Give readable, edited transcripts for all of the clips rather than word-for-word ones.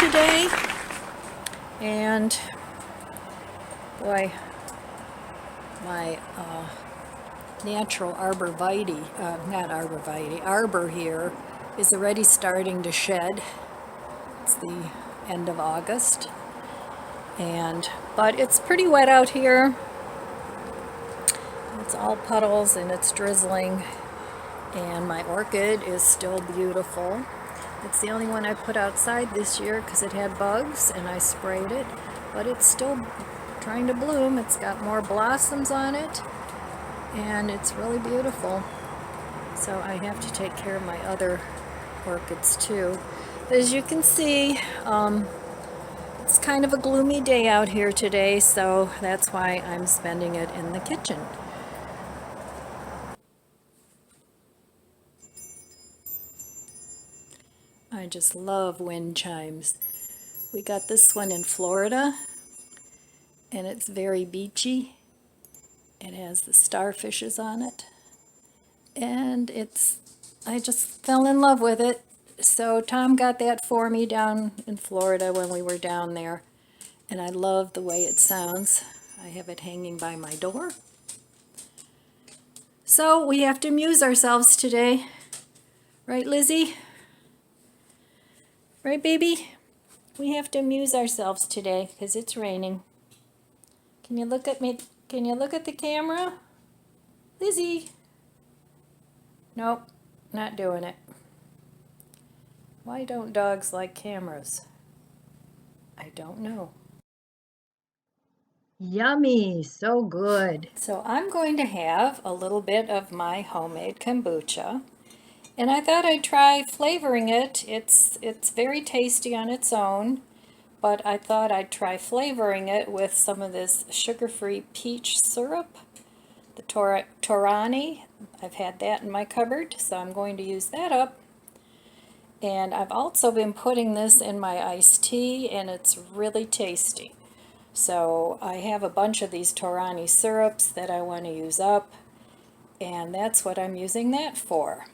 today, and boy, my natural arbor here is already starting to shed. It's the end of August, but it's pretty wet out here. It's all puddles and it's drizzling, and my orchid is still beautiful. It's the only one I put outside this year because it had bugs and I sprayed it, but it's still trying to bloom. It's got more blossoms on it and it's really beautiful. So I have to take care of my other orchids too. As you can see, it's kind of a gloomy day out here today, so that's why I'm spending it in the kitchen. I just love wind chimes. We got this one in Florida, and it's very beachy. It has the starfishes on it, and I just fell in love with it. So Tom got that for me down in Florida when we were down there, and I love the way it sounds. I have it hanging by my door. So we have to amuse ourselves today. Right, Lizzie? Right, baby? We have to amuse ourselves today because it's raining. Can you look at me? Can you look at the camera? Lizzie? Nope, not doing it. Why don't dogs like cameras? I don't know. Yummy, so good. So I'm going to have a little bit of my homemade kombucha. And I thought I'd try flavoring it. It's very tasty on its own, but I thought I'd try flavoring it with some of this sugar-free peach syrup, the Torani. I've had that in my cupboard, so I'm going to use that up. And I've also been putting this in my iced tea, and it's really tasty. So I have a bunch of these Torani syrups that I want to use up, and that's what I'm using that for.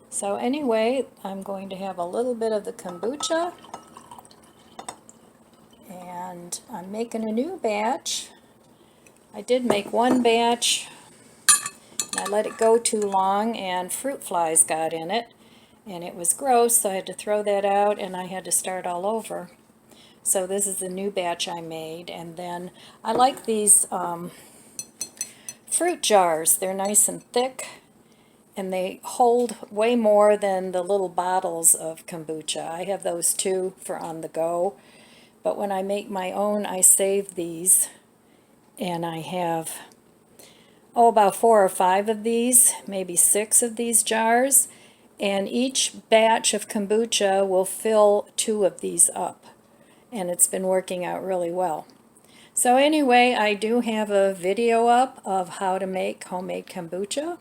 So anyway, I'm going to have a little bit of the kombucha, and I'm making a new batch. I did make one batch, and I let it go too long, and fruit flies got in it, and it was gross, so I had to throw that out, and I had to start all over. So this is the new batch I made, and then I like these fruit jars. They're nice and thick, and they hold way more than the little bottles of kombucha. I have those too for on the go, but when I make my own, I save these, and I have about 4 or 5 of these, maybe 6 of these jars, and each batch of kombucha will fill 2 of these up, and it's been working out really well. So anyway, I do have a video up of how to make homemade kombucha,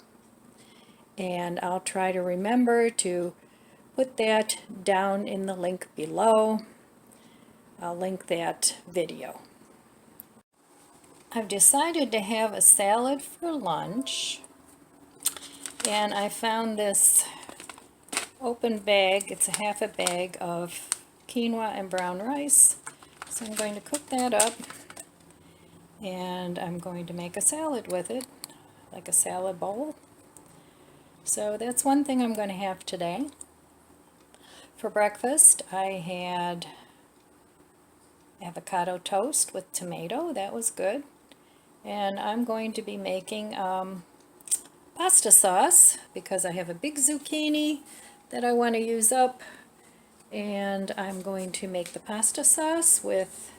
and I'll try to remember to put that down in the link below. I'll link that video. I've decided to have a salad for lunch, and I found this open bag. It's a half a bag of quinoa and brown rice. So I'm going to cook that up, and I'm going to make a salad with it, like a salad bowl. So that's one thing I'm going to have today. For breakfast, I had avocado toast with tomato. That was good. And I'm going to be making pasta sauce because I have a big zucchini that I want to use up. And I'm going to make the pasta sauce with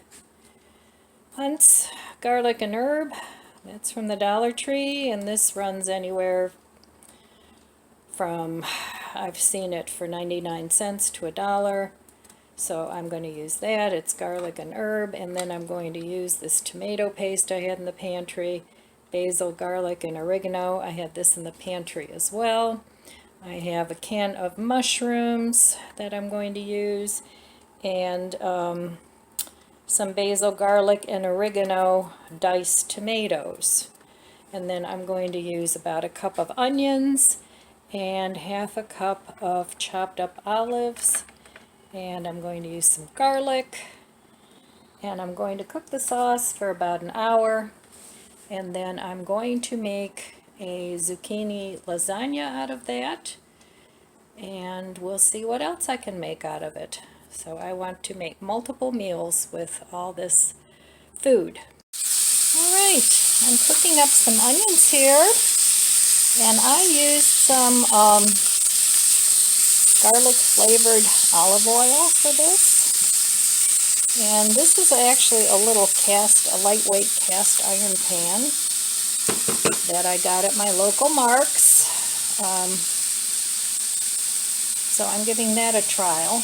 Hunt's garlic and herb. That's from the Dollar Tree, and this runs anywhere from, I've seen it for 99 cents to $1. So I'm going to use that. It's garlic and herb, and then I'm going to use this tomato paste I had in the pantry, basil, garlic, and oregano. I had this in the pantry as well. I have a can of mushrooms that I'm going to use, and some basil, garlic, and oregano diced tomatoes. And then I'm going to use about a cup of onions and half a cup of chopped up olives And I'm going to use some garlic. And I'm going to cook the sauce for about an hour. And then I'm going to make a zucchini lasagna out of that. And we'll see what else I can make out of it. So I want to make multiple meals with all this food. Alright, I'm cooking up some onions here, and I used some garlic flavored olive oil for this. And this is actually a lightweight cast iron pan that I got at my local Mark's. So I'm giving that a trial.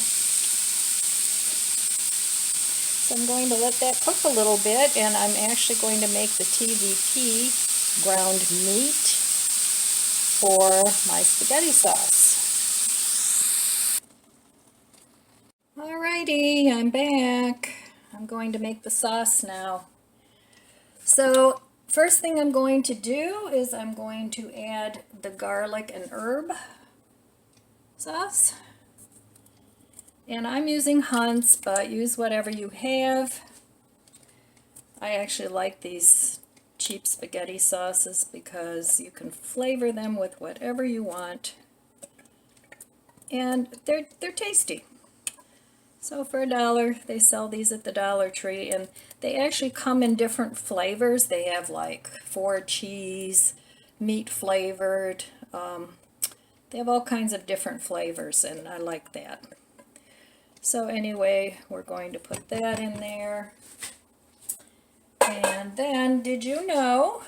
So I'm going to let that cook a little bit, and I'm actually going to make the TVP ground meat for my spaghetti sauce. Alrighty, I'm back. I'm going to make the sauce now. So first thing I'm going to do is I'm going to add the garlic and herb sauce. And I'm using Hunt's, but use whatever you have. I actually like these cheap spaghetti sauces because you can flavor them with whatever you want. And they're tasty. So for $1, they sell these at the Dollar Tree, and they actually come in different flavors. They have like 4 cheese, meat flavored. They have all kinds of different flavors, and I like that. So anyway, we're going to put that in there. And then, did you know,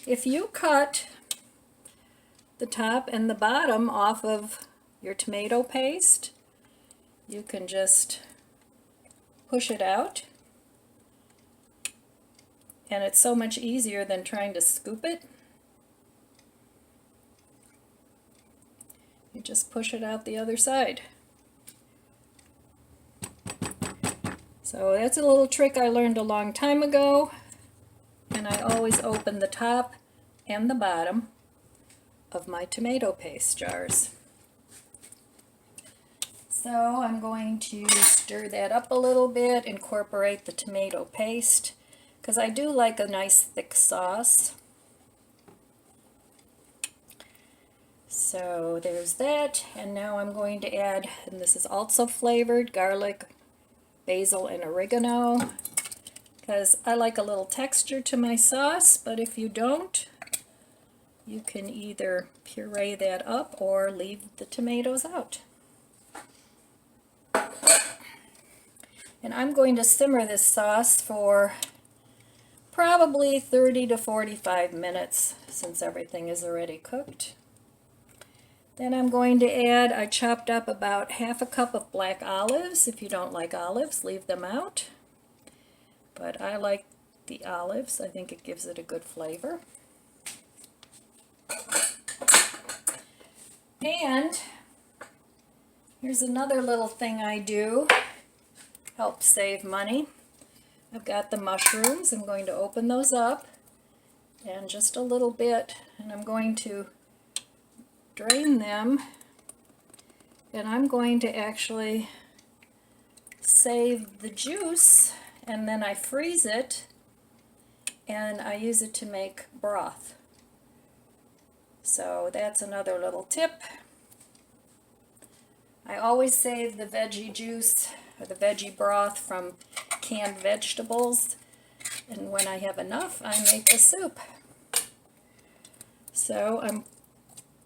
if you cut the top and the bottom off of your tomato paste, you can just push it out. And it's so much easier than trying to scoop it. You just push it out the other side. So that's a little trick I learned a long time ago, and I always open the top and the bottom of my tomato paste jars. So I'm going to stir that up a little bit, incorporate the tomato paste, because I do like a nice thick sauce. So there's that, and now I'm going to add, and this is also flavored, garlic, basil, and oregano, because I like a little texture to my sauce, but if you don't, you can either puree that up or leave the tomatoes out. And I'm going to simmer this sauce for probably 30 to 45 minutes since everything is already cooked. Then I'm going to add, I chopped up about half a cup of black olives. If you don't like olives, leave them out. But I like the olives. I think it gives it a good flavor. And here's another little thing I do, help save money. I've got the mushrooms. I'm going to open those up, and just a little bit, and I'm going to drain them, and I'm going to actually save the juice, and then I freeze it, and I use it to make broth. So that's another little tip. I always save the veggie juice or the veggie broth from canned vegetables, and when I have enough, I make a soup. So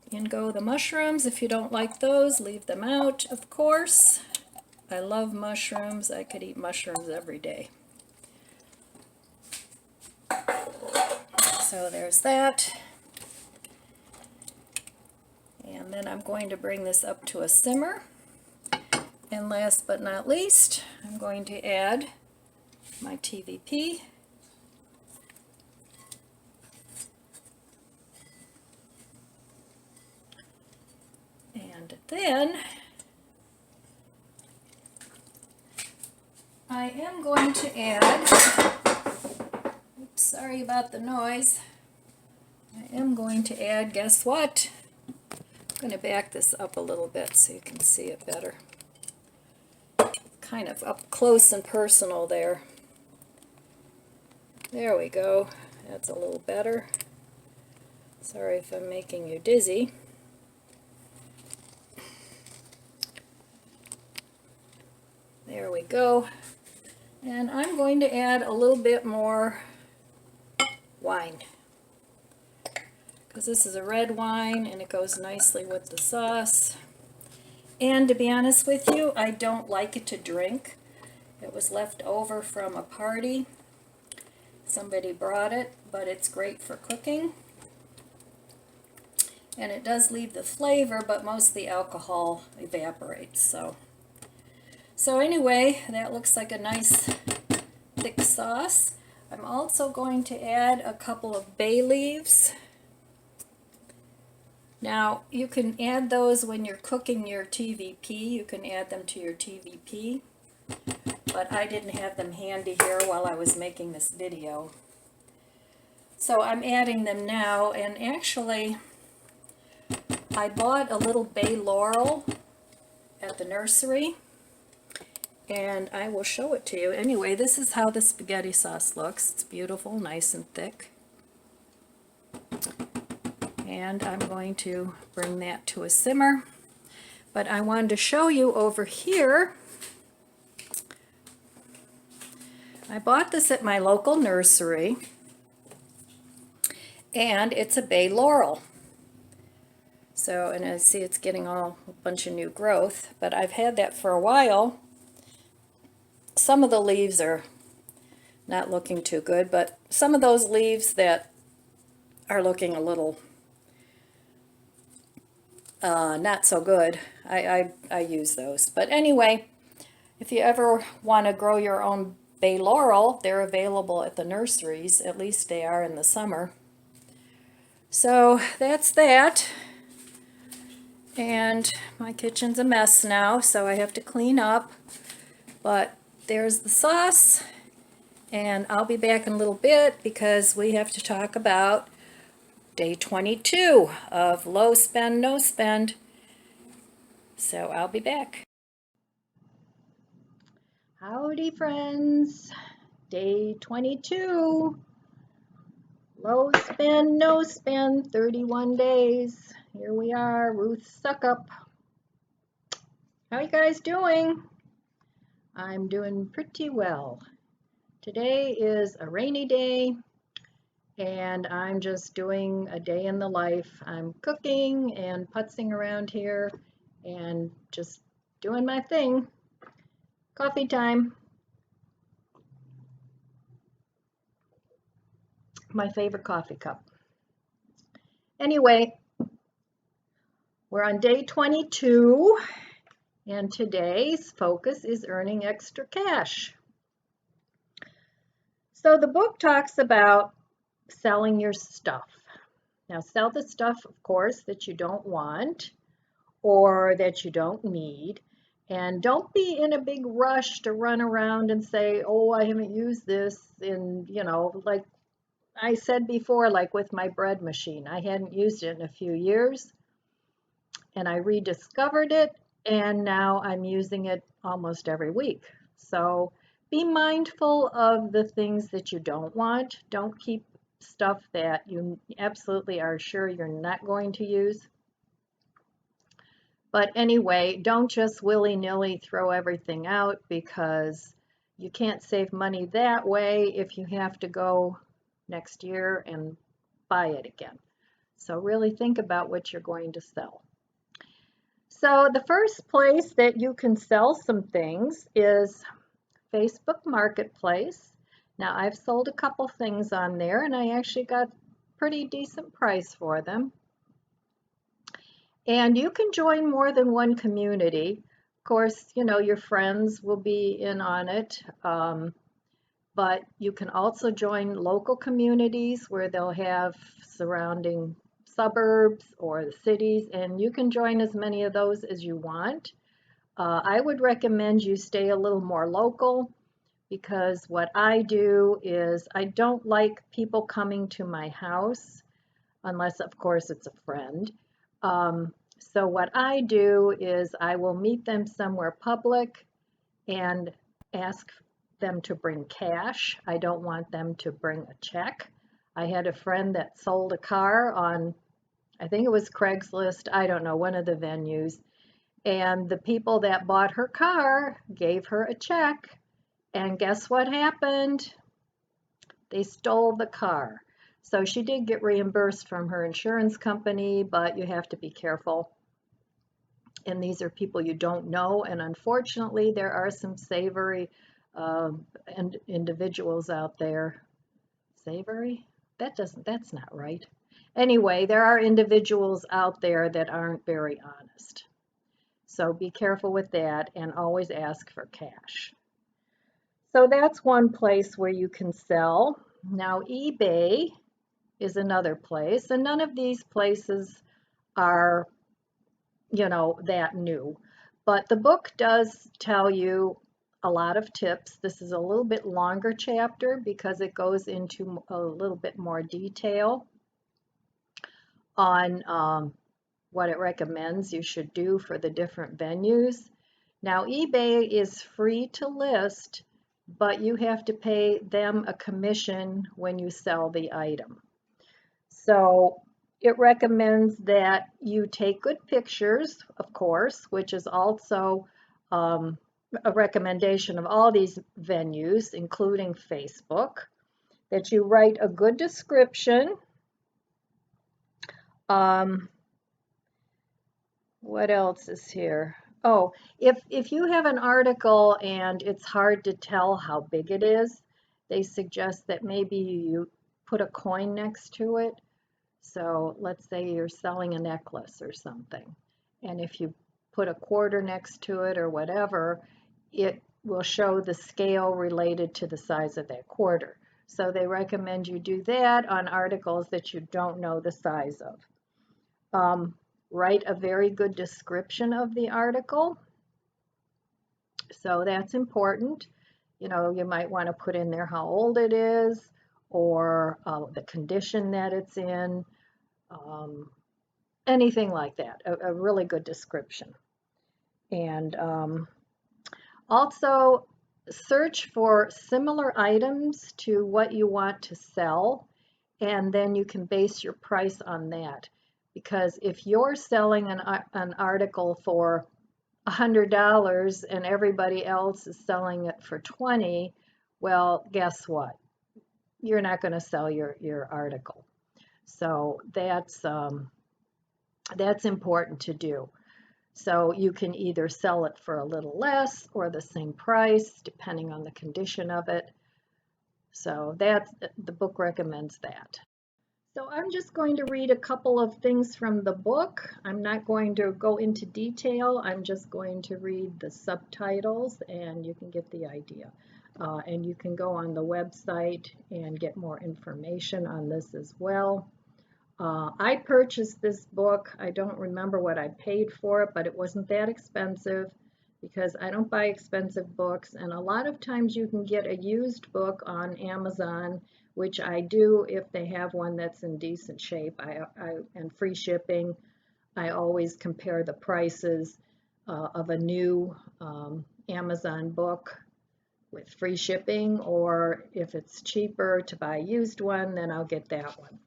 in go the mushrooms. If you don't like those, leave them out, of course. I love mushrooms. I could eat mushrooms every day. So there's that. And then I'm going to bring this up to a simmer. And last but not least, I'm going to add my TVP. And then I am going to add, oops, sorry about the noise, I am going to add, guess what? I'm going to back this up a little bit so you can see it better. kind of up close and personal there. There we go. That's a little better. Sorry if I'm making you dizzy. There we go. And I'm going to add a little bit more wine, because this is a red wine and it goes nicely with the sauce. And to be honest with you, I don't like it to drink. It was left over from a party. Somebody brought it, but it's great for cooking. And it does leave the flavor, but most of the alcohol evaporates. So anyway, that looks like a nice thick sauce. I'm also going to add a couple of bay leaves. Now, you can add those when you're cooking your TVP. You can add them to your TVP. But I didn't have them handy here while I was making this video. So I'm adding them now, and actually I bought a little bay laurel at the nursery, and I will show it to you. Anyway, this is how the spaghetti sauce looks. It's beautiful, nice and thick. And I'm going to bring that to a simmer. But I wanted to show you over here. I bought this at my local nursery, and it's a bay laurel. So, and I see it's getting a bunch of new growth, but I've had that for a while. Some of the leaves are not looking too good, but some of those leaves that are looking a little not so good, I use those. But anyway, if you ever want to grow your own bay laurel, they're available at the nurseries. At least they are in the summer. So that's that. And my kitchen's a mess now, so I have to clean up. But there's the sauce, and I'll be back in a little bit because we have to talk about day 22 of low spend, no spend. So I'll be back. Howdy, friends. Day 22. Low spend, no spend, 31 days. Here we are, Ruth Soukup. How you guys doing? I'm doing pretty well. Today is a rainy day, and I'm just doing a day in the life. I'm cooking and putzing around here and just doing my thing. Coffee time. My favorite coffee cup. Anyway, we're on day 22, and today's focus is earning extra cash. So the book talks about selling your stuff. Now, sell the stuff, of course, that you don't want or that you don't need. And don't be in a big rush to run around and say, oh, I haven't used this in, like I said before, like with my bread machine. I hadn't used it in a few years, and I rediscovered it, and now I'm using it almost every week. So be mindful of the things that you don't want. Don't keep stuff that you absolutely are sure you're not going to use. But anyway, don't just willy-nilly throw everything out, because you can't save money that way if you have to go next year and buy it again. So really think about what you're going to sell. So the first place that you can sell some things is Facebook Marketplace. Now, I've sold a couple things on there, and I actually got pretty decent price for them. And you can join more than one community. Of course, your friends will be in on it, but you can also join local communities where they'll have surrounding suburbs or the cities, and you can join as many of those as you want. I would recommend you stay a little more local, because what I do is I don't like people coming to my house, unless of course it's a friend. So what I do is I will meet them somewhere public, and ask them to bring cash. I don't want them to bring a check. I had a friend that sold a car on, I think it was Craigslist, I don't know, one of the venues. And the people that bought her car gave her a check. And guess what happened? They stole the car. So she did get reimbursed from her insurance company, but you have to be careful. And these are people you don't know. And unfortunately, there are some savory individuals out there. Savory? That's not right. Anyway, there are individuals out there that aren't very honest. So be careful with that and always ask for cash. So that's one place where you can sell. Now, eBay is another place, and none of these places are, that new. But the book does tell you a lot of tips. This is a little bit longer chapter because it goes into a little bit more detail on what it recommends you should do for the different venues. Now, eBay is free to list, but you have to pay them a commission when you sell the item. So it recommends that you take good pictures, of course, which is also a recommendation of all these venues, including Facebook, that you write a good description. What else is here? Oh, if you have an article and it's hard to tell how big it is, they suggest that maybe you put a coin next to it. So let's say you're selling a necklace or something, and if you put a quarter next to it or whatever, it will show the scale related to the size of that quarter. So they recommend you do that on articles that you don't know the size of. Write a very good description of the article. So that's important. You might want to put in there how old it is or the condition that it's in, anything like that, a really good description. And also search for similar items to what you want to sell, and then you can base your price on that. Because if you're selling an article for $100 and everybody else is selling it for $20, well, guess what? You're not going to sell your article. So that's important to do. So you can either sell it for a little less or the same price, depending on the condition of it. So the book recommends that. So I'm just going to read a couple of things from the book. I'm not going to go into detail. I'm just going to read the subtitles and you can get the idea. And you can go on the website and get more information on this as well. I purchased this book. I don't remember what I paid for it, but it wasn't that expensive because I don't buy expensive books. And a lot of times you can get a used book on Amazon, which I do if they have one that's in decent shape, and free shipping. I always compare the prices of a new Amazon book with free shipping, or if it's cheaper to buy a used one, then I'll get that one.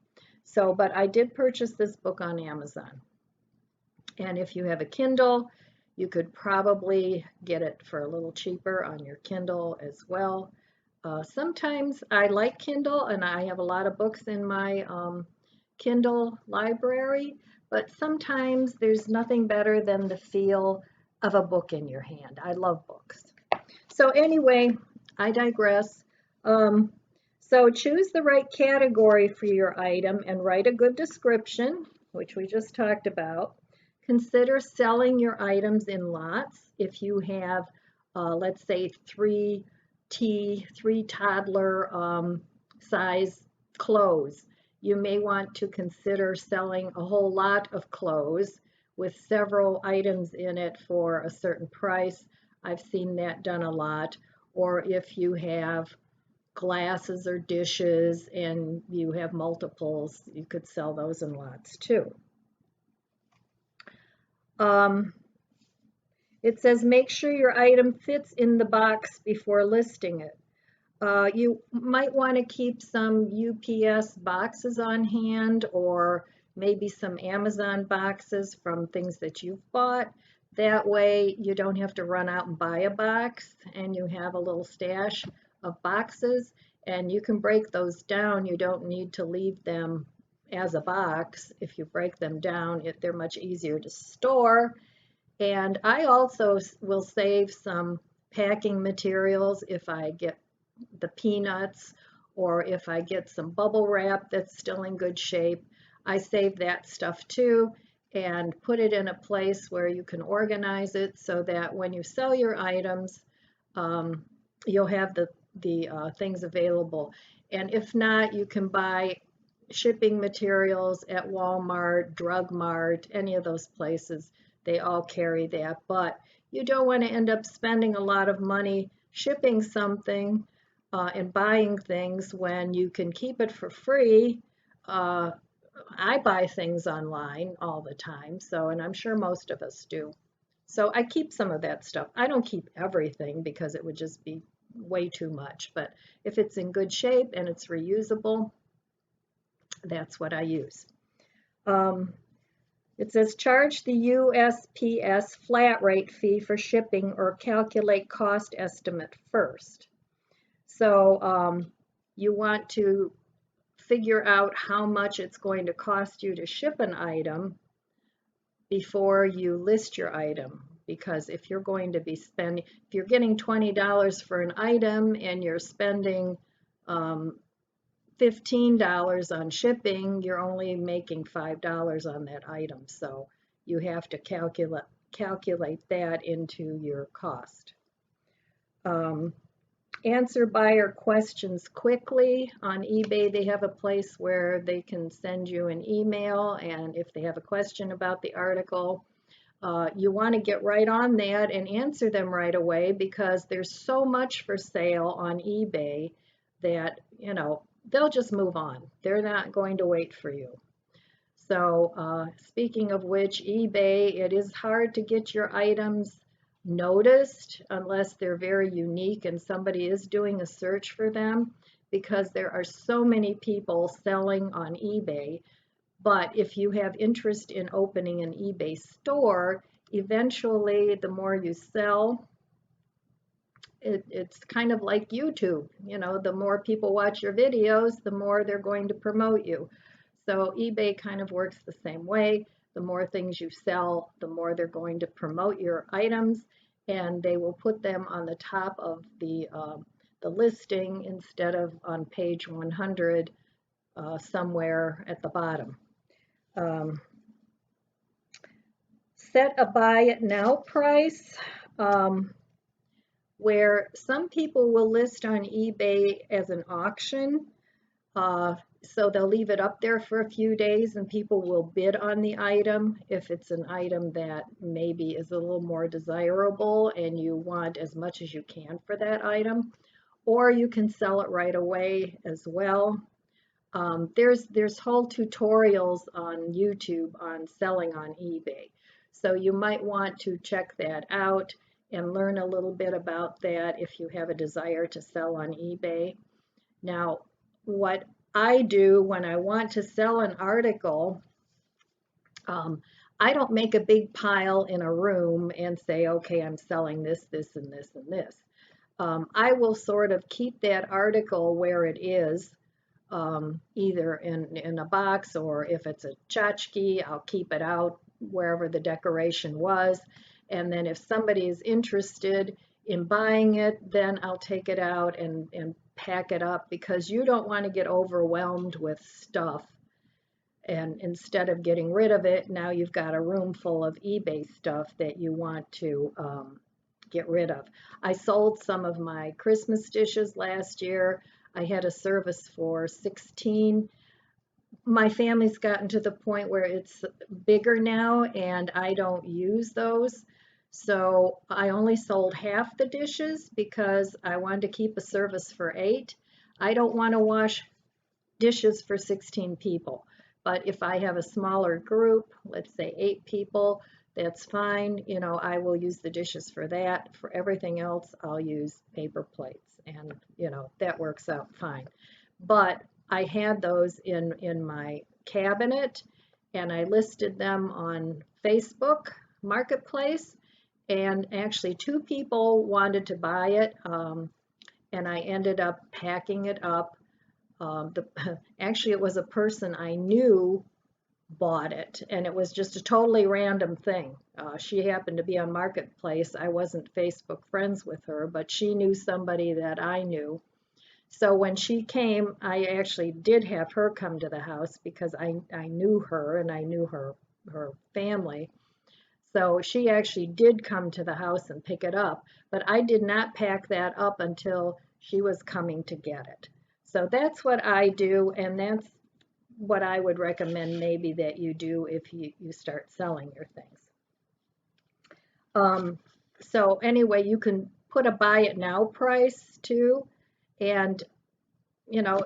So, but I did purchase this book on Amazon. And if you have a Kindle, you could probably get it for a little cheaper on your Kindle as well. Sometimes I like Kindle and I have a lot of books in my Kindle library, but sometimes there's nothing better than the feel of a book in your hand. I love books. So anyway, I digress. So choose the right category for your item and write a good description, which we just talked about. Consider selling your items in lots. If you have, let's say, three toddler size clothes, you may want to consider selling a whole lot of clothes with several items in it for a certain price. I've seen that done a lot. Or if you have glasses or dishes and you have multiples, you could sell those in lots too. It says make sure your item fits in the box before listing it. You might want to keep some UPS boxes on hand, or maybe some Amazon boxes from things that you've bought. That way you don't have to run out and buy a box, and you have a little stash of boxes, and you can break those down. You don't need to leave them as a box. If you break them down, they're much easier to store. And I also will save some packing materials if I get the peanuts, or if I get some bubble wrap that's still in good shape. I save that stuff too and put it in a place where you can organize it so that when you sell your items, you'll have the things available. And if not, you can buy shipping materials at Walmart, Drug Mart, any of those places. They all carry that. But you don't want to end up spending a lot of money shipping something and buying things when you can keep it for free. I buy things online all the time, and I'm sure most of us do. So I keep some of that stuff. I don't keep everything because it would just be way too much, but if it's in good shape and it's reusable, that's what I use. It says charge the USPS flat rate fee for shipping or calculate cost estimate first. So you want to figure out how much it's going to cost you to ship an item before you list your item. Because if you're going to be spending, if you're getting $20 for an item and you're spending $15 on shipping, you're only making $5 on that item. So you have to calculate that into your cost. Answer buyer questions quickly. On eBay, they have a place where they can send you an email, and if they have a question about the article, you want to get right on that and answer them right away, because there's so much for sale on eBay that, they'll just move on. They're not going to wait for you. So speaking of which, eBay, it is hard to get your items noticed unless they're very unique and somebody is doing a search for them, because there are so many people selling on eBay. But if you have interest in opening an eBay store, eventually the more you sell, it's kind of like YouTube. The more people watch your videos, the more they're going to promote you. So eBay kind of works the same way. The more things you sell, the more they're going to promote your items, and they will put them on the top of the listing instead of on page 100 somewhere at the bottom. Set a buy it now price, where some people will list on eBay as an auction. So they'll leave it up there for a few days and people will bid on the item if it's an item that maybe is a little more desirable and you want as much as you can for that item. Or you can sell it right away as well. There's whole tutorials on YouTube on selling on eBay. So you might want to check that out and learn a little bit about that if you have a desire to sell on eBay. Now, what I do when I want to sell an article, I don't make a big pile in a room and say, okay, I'm selling this, this, and this, and this. I will sort of keep that article where it is, either in a box, or if it's a tchotchke, I'll keep it out wherever the decoration was. And then if somebody is interested in buying it, then I'll take it out and pack it up, because you don't want to get overwhelmed with stuff. And instead of getting rid of it, now you've got a room full of eBay stuff that you want to get rid of. I sold some of my Christmas dishes last year. I had a service for 16. My family's gotten to the point where it's bigger now and I don't use those. So I only sold half the dishes because I wanted to keep a service for 8. I don't want to wash dishes for 16 people. But if I have a smaller group, let's say 8 people, that's fine. You know, I will use the dishes for that. For everything else, I'll use paper plates, and you know, that works out fine. But I had those in my cabinet, and I listed them on Facebook Marketplace, and actually two people wanted to buy it, and I ended up packing it up. Actually, it was a person I knew bought it, and it was just a totally random thing. She happened to be on Marketplace. I wasn't Facebook friends with her, but she knew somebody that I knew. So when she came, I actually did have her come to the house because I knew her and I knew her family. So she actually did come to the house and pick it up, but I did not pack that up until she was coming to get it. So that's what I do, and that's what I would recommend maybe that you do if you start selling your things. So anyway, you can put a buy it now price too, and you know,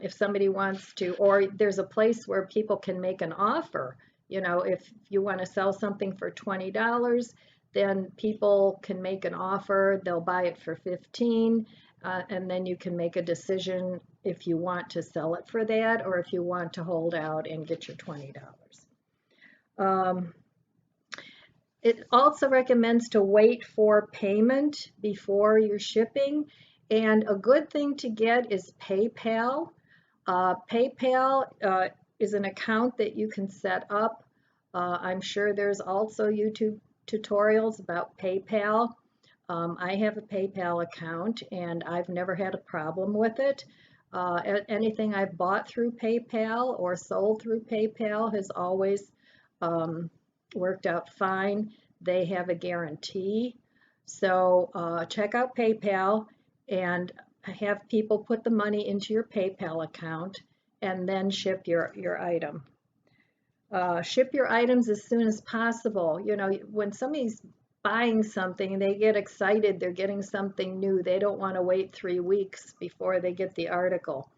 if somebody wants to, or there's a place where people can make an offer. You know, if you want to sell something for $20, then people can make an offer. They'll buy it for 15, and then you can make a decision if you want to sell it for that or if you want to hold out and get your $20. It also recommends to wait for payment before you're shipping. And a good thing to get is PayPal. PayPal is an account that you can set up. I'm sure there's also YouTube tutorials about PayPal. I have a PayPal account and I've never had a problem with it. Anything I've bought through PayPal or sold through PayPal has always worked out fine. They have a guarantee. So check out PayPal and have people put the money into your PayPal account and then ship your item. Ship your items as soon as possible. You know, when somebody's buying something, they get excited, they're getting something new. They don't want to wait 3 weeks before they get the article.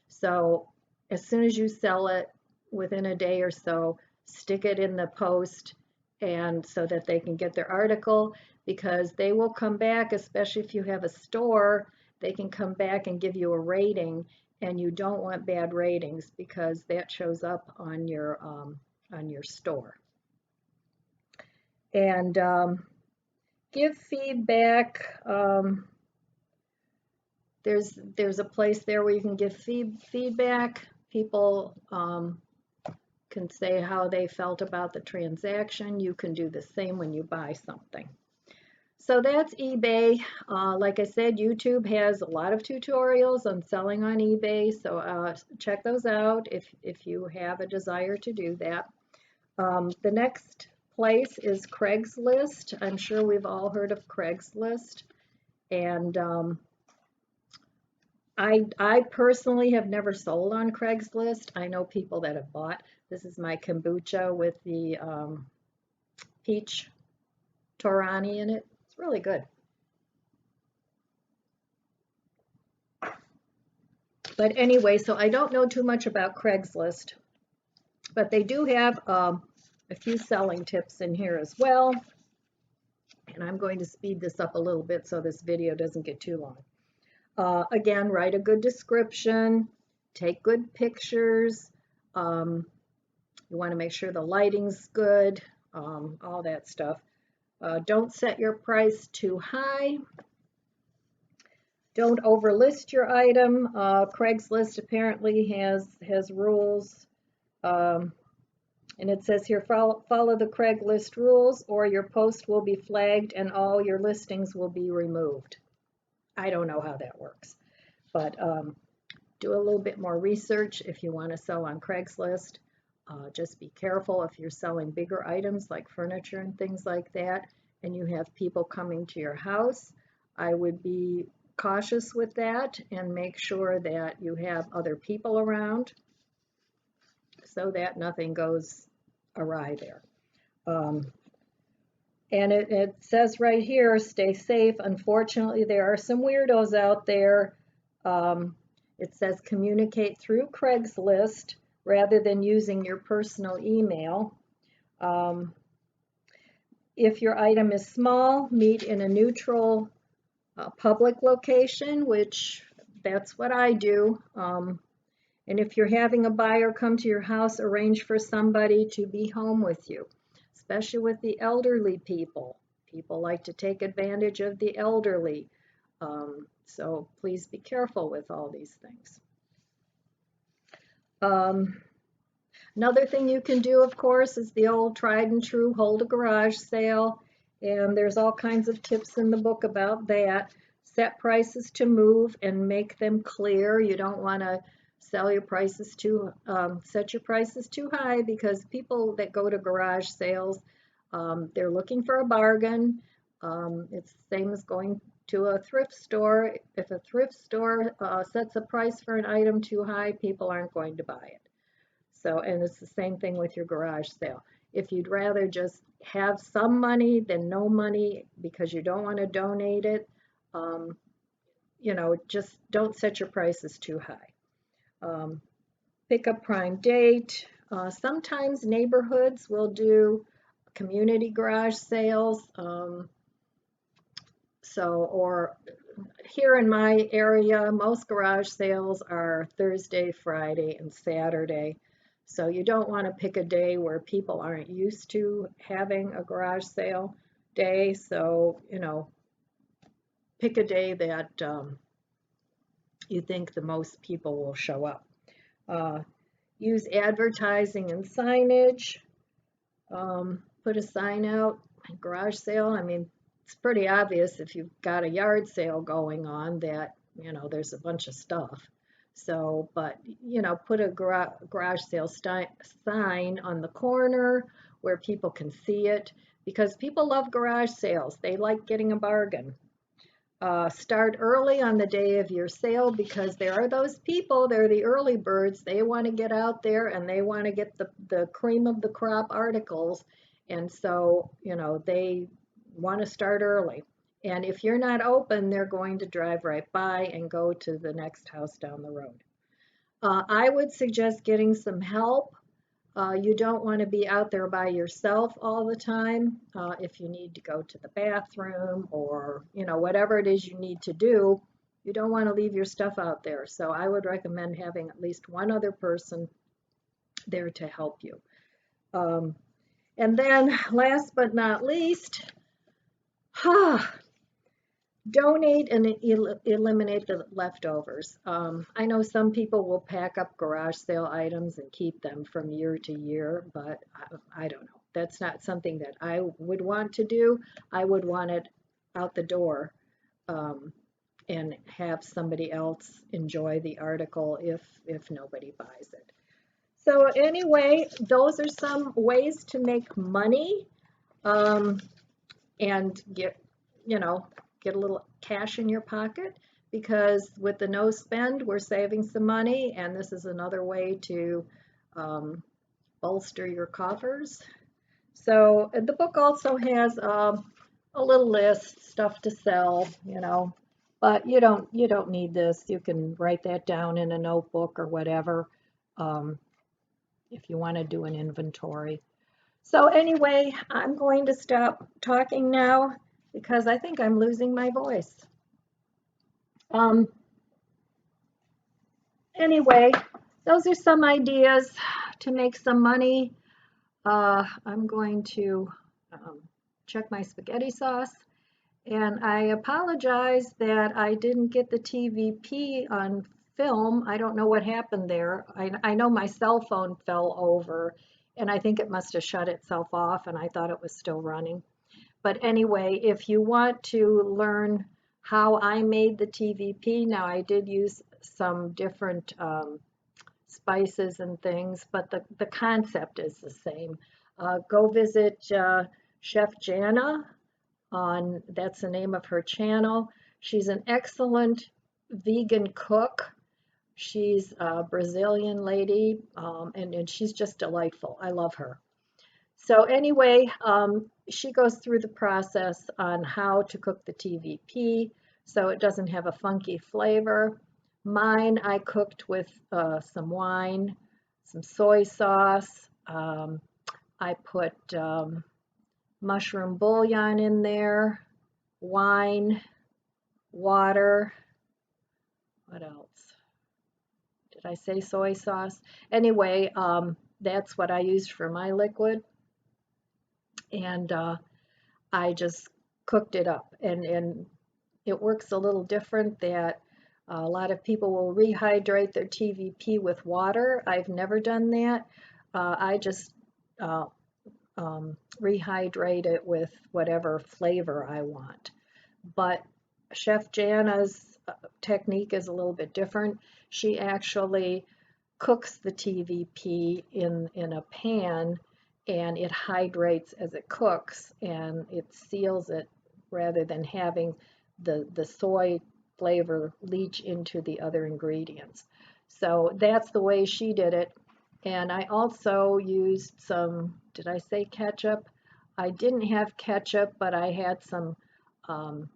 So as soon as you sell it, within a day or so, stick it in the post and so that they can get their article, because they will come back, especially if you have a store, they can come back and give you a rating, and you don't want bad ratings because that shows up on your store. And give feedback. There's a place there where you can give feedback. People can say how they felt about the transaction. You can do the same when you buy something. So that's eBay. Like I said, YouTube has a lot of tutorials on selling on eBay, so check those out if you have a desire to do that. The next place is Craigslist. I'm sure we've all heard of Craigslist, and I personally have never sold on Craigslist. I know people that have bought. This is my kombucha with the peach Torani in it. It's really good. But anyway, so I don't know too much about Craigslist, but they do have a few selling tips in here as well. And I'm going to speed this up a little bit so this video doesn't get too long. Again, write a good description, take good pictures. You want to make sure the lighting's good, all that stuff. Don't set your price too high. Don't overlist your item. Craigslist apparently has rules. And it says here, follow the Craigslist rules or your post will be flagged and all your listings will be removed. I don't know how that works, but do a little bit more research if you want to sell on Craigslist. Just be careful if you're selling bigger items like furniture and things like that, and you have people coming to your house. I would be cautious with that and make sure that you have other people around so that nothing goes awry there. And it says right here, stay safe. Unfortunately, there are some weirdos out there. It says communicate through Craigslist rather than using your personal email. If your item is small, meet in a neutral public location, which that's what I do. And if you're having a buyer come to your house, arrange for somebody to be home with you, especially with the elderly people. People like to take advantage of the elderly. So please be careful with all these things. Another thing you can do, of course, is the old tried and true hold a garage sale. And there's all kinds of tips in the book about that. Set prices to move and make them clear. You don't want to set your prices too high, because people that go to garage sales, they're looking for a bargain. It's the same as going to a thrift store. If a thrift store sets a price for an item too high, people aren't going to buy it. So, and it's the same thing with your garage sale. If you'd rather just have some money than no money because you don't want to donate it, just don't set your prices too high. Pick a prime date. Sometimes neighborhoods will do community garage sales. Or here in my area, most garage sales are Thursday, Friday, and Saturday. So you don't want to pick a day where people aren't used to having a garage sale day. So, pick a day that you think the most people will show up. Use advertising and signage. Put a sign out, garage sale. I mean, it's pretty obvious if you've got a yard sale going on that, there's a bunch of stuff. So, but, put a garage sale sign on the corner where people can see it, because people love garage sales. They like getting a bargain. Start early on the day of your sale, because there are those people, they're the early birds. They want to get out there and they want to get the cream of the crop articles. And so, they want to start early. And if you're not open, they're going to drive right by and go to the next house down the road. I would suggest getting some help. You don't want to be out there by yourself all the time. If you need to go to the bathroom or, whatever it is you need to do, you don't want to leave your stuff out there. So I would recommend having at least one other person there to help you. And then last but not least, donate and eliminate the leftovers. I know some people will pack up garage sale items and keep them from year to year, but I don't know. That's not something that I would want to do. I would want it out the door, and have somebody else enjoy the article if nobody buys it. So anyway, those are some ways to make money, and get a little cash in your pocket, because with the no spend, we're saving some money, and this is another way to bolster your coffers. So the book also has a little list, stuff to sell, but you don't need this. You can write that down in a notebook or whatever, if you want to do an inventory. So anyway, I'm going to stop talking now, because I think I'm losing my voice. Anyway, those are some ideas to make some money. I'm going to check my spaghetti sauce, and I apologize that I didn't get the TVP on film. I don't know what happened there. I know my cell phone fell over, and I think it must have shut itself off, and I thought it was still running. But anyway, if you want to learn how I made the TVP, now I did use some different spices and things, but the concept is the same. Go visit Chef Jana, that's the name of her channel. She's an excellent vegan cook. She's a Brazilian lady, and she's just delightful. I love her. So anyway, she goes through the process on how to cook the TVP so it doesn't have a funky flavor. Mine, I cooked with some wine, some soy sauce. I put mushroom bouillon in there, wine, water. What else? Did I say soy sauce? Anyway, that's what I used for my liquid. And I just cooked it up. And it works a little different that a lot of people will rehydrate their TVP with water. I've never done that. I just uh, rehydrate it with whatever flavor I want. But Chef Jana's technique is a little bit different. She actually cooks the TVP in a pan, and it hydrates as it cooks, and it seals it rather than having the soy flavor leach into the other ingredients. So that's the way she did it. And I also used some, did I say ketchup? I didn't have ketchup, but I had um,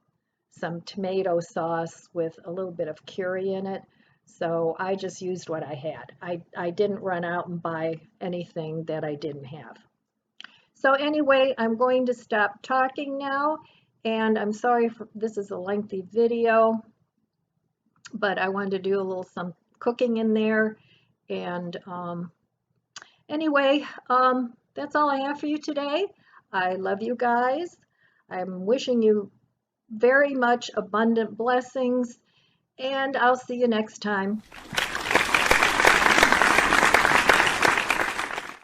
some tomato sauce with a little bit of curry in it. So I just used what I had. I didn't run out and buy anything that I didn't have. So anyway, I'm going to stop talking now, and I'm sorry for this is a lengthy video, but I wanted to do a little some cooking in there. And anyway, that's all I have for you today. I love you guys. I'm wishing you very much abundant blessings, and I'll see you next time.